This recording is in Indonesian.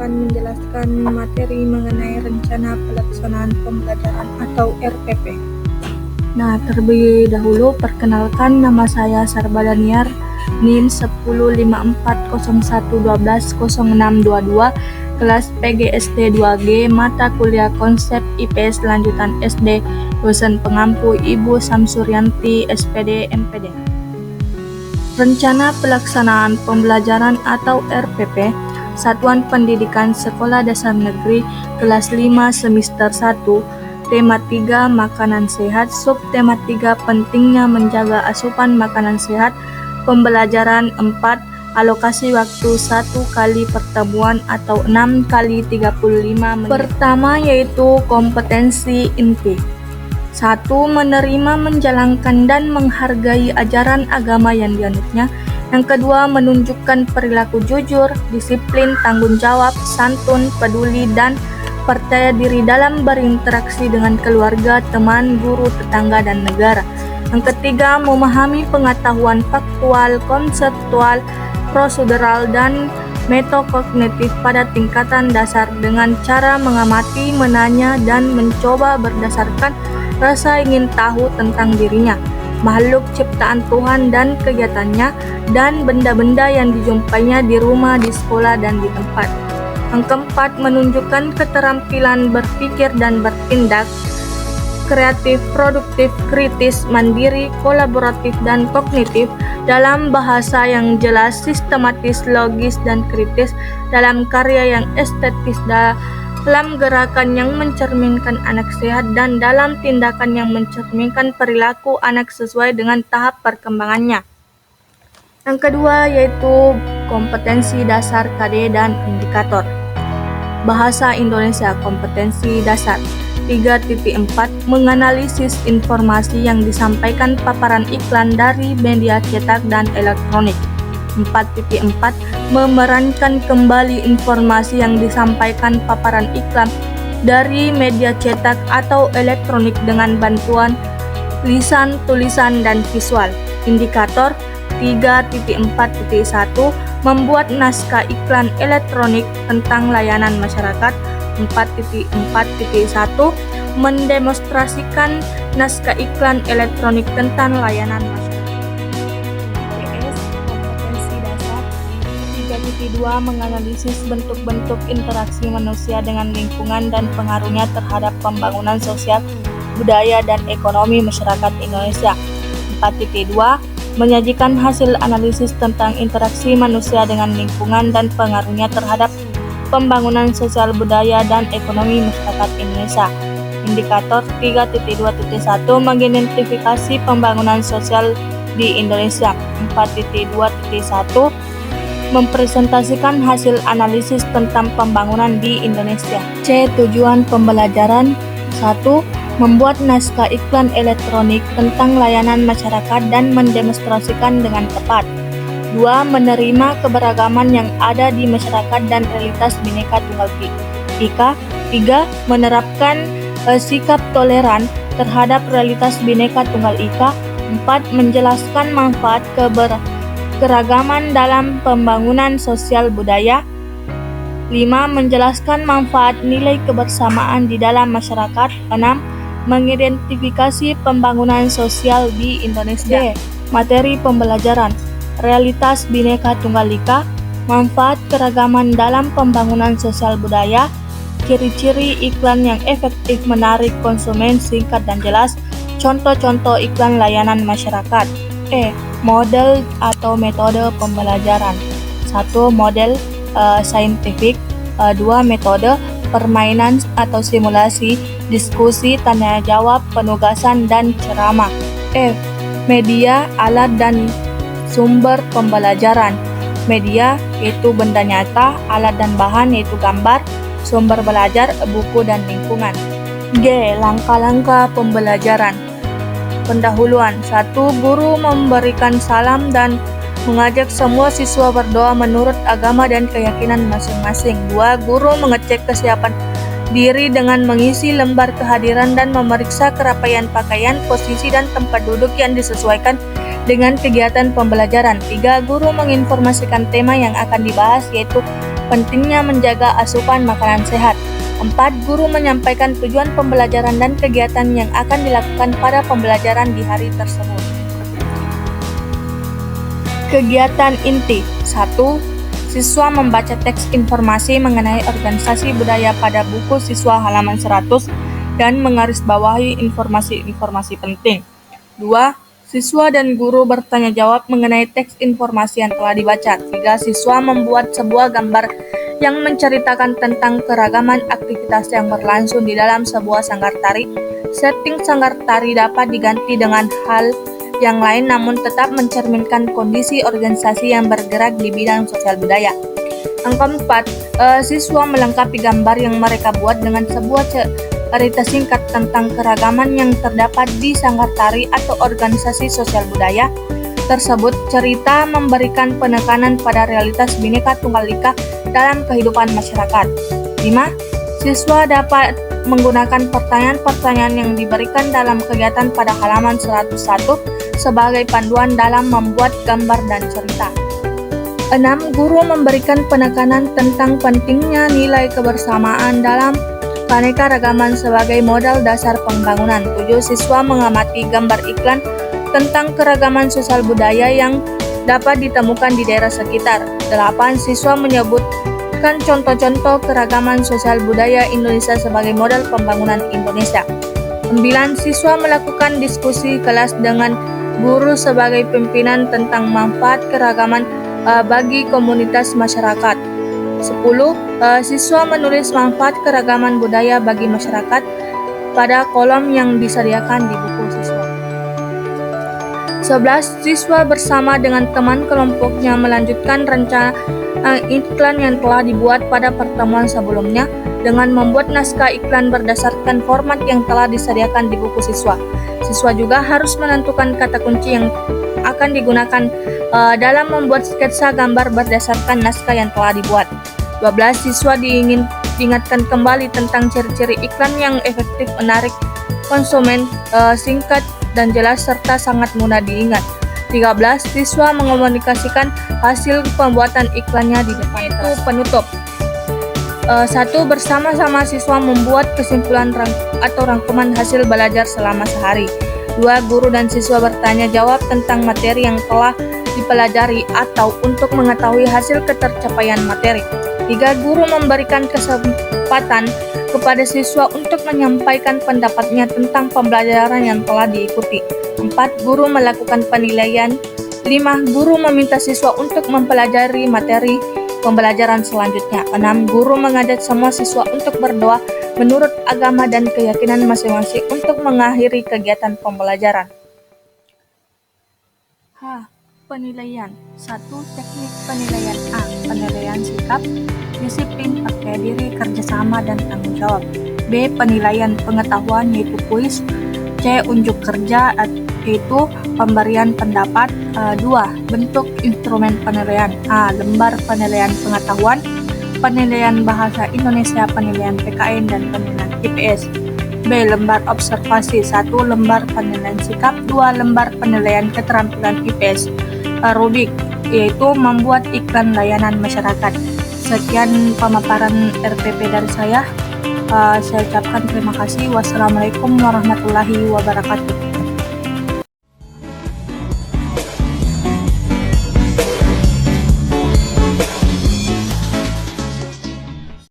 akan menjelaskan materi mengenai Rencana Pelaksanaan Pembelajaran atau RPP. Nah, terlebih dahulu perkenalkan, nama saya Sarba Daniar, NIM 105401120622, kelas PGSD 2G, mata kuliah konsep IPS lanjutan SD, dosen pengampu Ibu Samsuryanti, SPD, MPD. Rencana Pelaksanaan Pembelajaran atau RPP, Satuan Pendidikan Sekolah Dasar Negeri, kelas 5 semester 1, tema 3 makanan sehat, subtema 3 pentingnya menjaga asupan makanan sehat, pembelajaran 4, alokasi waktu 1 kali pertemuan atau 6 kali 35 menit. Pertama yaitu kompetensi inti. 1. Menerima, menjalankan, dan menghargai ajaran agama yang dianutnya. Yang kedua, menunjukkan perilaku jujur, disiplin, tanggung jawab, santun, peduli, dan percaya diri dalam berinteraksi dengan keluarga, teman, guru, tetangga, dan negara. Yang ketiga, memahami pengetahuan faktual, konseptual, prosedural, dan metokognitif pada tingkatan dasar dengan cara mengamati, menanya, dan mencoba berdasarkan rasa ingin tahu tentang dirinya, makhluk ciptaan Tuhan dan kegiatannya, dan benda-benda yang dijumpainya di rumah, di sekolah, dan di tempat. Yang keempat, menunjukkan keterampilan berpikir dan bertindak, kreatif, produktif, kritis, mandiri, kolaboratif, dan kognitif dalam bahasa yang jelas, sistematis, logis, dan kritis, dalam karya yang estetis, dalam gerakan yang mencerminkan anak sehat, dan dalam tindakan yang mencerminkan perilaku anak sesuai dengan tahap perkembangannya. Yang kedua yaitu kompetensi dasar KD dan indikator. Bahasa Indonesia kompetensi dasar. 3.4 Menganalisis informasi yang disampaikan paparan iklan dari media cetak dan elektronik. 4.4 Memerankan kembali informasi yang disampaikan paparan iklan dari media cetak atau elektronik dengan bantuan lisan, tulisan, dan visual. Indikator 3.4.1 Membuat naskah iklan elektronik tentang layanan masyarakat. 4.4.1 Mendemonstrasikan naskah iklan elektronik tentang layanan masyarakat. PS kompetensi dasar. 3.2 Menganalisis bentuk-bentuk interaksi manusia dengan lingkungan dan pengaruhnya terhadap pembangunan sosial, budaya, dan ekonomi masyarakat Indonesia. 4.2 Menyajikan hasil analisis tentang interaksi manusia dengan lingkungan dan pengaruhnya terhadap pembangunan sosial, budaya, dan ekonomi masyarakat Indonesia. Indikator 3.2.1 Mengidentifikasi pembangunan sosial di Indonesia. 4.2.1 Mempresentasikan hasil analisis tentang pembangunan di Indonesia. C. Tujuan pembelajaran. 1. Membuat naskah iklan elektronik tentang layanan masyarakat dan mendemonstrasikan dengan tepat. 2. Menerima keberagaman yang ada di masyarakat dan realitas Bhinneka Tunggal Ika. 3. Menerapkan sikap toleran terhadap realitas Bhinneka Tunggal Ika. 4. Menjelaskan manfaat keberagaman dalam pembangunan sosial budaya. 5. Menjelaskan manfaat nilai kebersamaan di dalam masyarakat. 6. Mengidentifikasi pembangunan sosial di Indonesia. Materi pembelajaran. Realitas Bhinneka Tunggal Ika, manfaat keragaman dalam pembangunan sosial budaya, ciri-ciri iklan yang efektif menarik konsumen singkat dan jelas, contoh-contoh iklan layanan masyarakat. Model atau metode pembelajaran. 1. Model saintifik. 2. Metode permainan atau simulasi, diskusi, tanya jawab, penugasan, dan ceramah. Media, alat, dan sumber pembelajaran. Media yaitu benda nyata, alat dan bahan yaitu gambar, sumber belajar, buku, dan lingkungan. G. Langkah-langkah pembelajaran. Pendahuluan. 1. Guru memberikan salam dan mengajak semua siswa berdoa menurut agama dan keyakinan masing-masing. 2. Guru mengecek kesiapan diri dengan mengisi lembar kehadiran dan memeriksa kerapaian pakaian, posisi, dan tempat duduk yang disesuaikan dengan kegiatan pembelajaran. 3. Guru menginformasikan tema yang akan dibahas, yaitu pentingnya menjaga asupan makanan sehat. 4. Guru menyampaikan tujuan pembelajaran dan kegiatan yang akan dilakukan pada pembelajaran di hari tersebut. Kegiatan inti. 1. Siswa membaca teks informasi mengenai organisasi budaya pada buku siswa halaman 100 dan menggarisbawahi informasi-informasi penting. 2. Siswa dan guru bertanya jawab mengenai teks informasi yang telah dibaca. 3. Siswa membuat sebuah gambar yang menceritakan tentang keragaman aktivitas yang berlangsung di dalam sebuah sanggar tari. Setting sanggar tari dapat diganti dengan hal yang lain namun tetap mencerminkan kondisi organisasi yang bergerak di bidang sosial budaya. Yang keempat, siswa melengkapi gambar yang mereka buat dengan sebuah cerita singkat tentang keragaman yang terdapat di sanggar tari atau organisasi sosial budaya tersebut. Cerita memberikan penekanan pada realitas Bhinneka Tunggal Ika dalam kehidupan masyarakat. 5. Siswa dapat menggunakan pertanyaan-pertanyaan yang diberikan dalam kegiatan pada halaman 101 sebagai panduan dalam membuat gambar dan cerita. 6. Guru memberikan penekanan tentang pentingnya nilai kebersamaan dalam keanekaragaman sebagai modal dasar pembangunan. 7. Siswa mengamati gambar iklan tentang keragaman sosial budaya yang dapat ditemukan di daerah sekitar. 8. Siswa menyebutkan contoh-contoh keragaman sosial budaya Indonesia sebagai modal pembangunan Indonesia. 9. Siswa melakukan diskusi kelas dengan guru sebagai pimpinan tentang manfaat keragaman bagi komunitas masyarakat. 10. Siswa menulis manfaat keragaman budaya bagi masyarakat pada kolom yang disediakan di buku siswa. 11. Siswa bersama dengan teman kelompoknya melanjutkan rencana iklan yang telah dibuat pada pertemuan sebelumnya dengan membuat naskah iklan berdasarkan format yang telah disediakan di buku siswa. Siswa juga harus menentukan kata kunci yang akan digunakan dalam membuat sketsa gambar berdasarkan naskah yang telah dibuat. 12. Siswa diingatkan kembali tentang ciri-ciri iklan yang efektif, menarik konsumen, singkat dan jelas serta sangat mudah diingat. 13. Siswa mengomunikasikan hasil pembuatan iklannya di depan kelas. Penutup. 1. Bersama-sama siswa membuat kesimpulan atau rangkuman hasil belajar selama sehari. 2. Guru dan siswa bertanya jawab tentang materi yang telah dipelajari atau untuk mengetahui hasil ketercapaian materi. 3. Guru memberikan kesempatan kepada siswa untuk menyampaikan pendapatnya tentang pembelajaran yang telah diikuti. 4. Guru melakukan penilaian. 5. Guru meminta siswa untuk mempelajari materi pembelajaran selanjutnya. 6. Guru mengajak semua siswa untuk berdoa menurut agama dan keyakinan masing-masing untuk mengakhiri kegiatan pembelajaran. Penilaian. 1. Teknik penilaian. A. Penilaian sikap, disiplin, percaya diri, kerjasama, dan tanggung jawab. B. Penilaian pengetahuan yaitu kuis. C. Unjuk kerja yaitu pemberian pendapat. 2. Bentuk instrumen penilaian. A. Lembar penilaian pengetahuan, penilaian bahasa Indonesia, penilaian PKN, dan penilaian IPS. B. Lembar observasi. 1. Lembar penilaian sikap. 2. Lembar penilaian keterampilan IPS. Rubik yaitu membuat iklan layanan masyarakat. Sekian pemaparan RPP dari saya. Saya ucapkan terima kasih. Wassalamualaikum warahmatullahi wabarakatuh.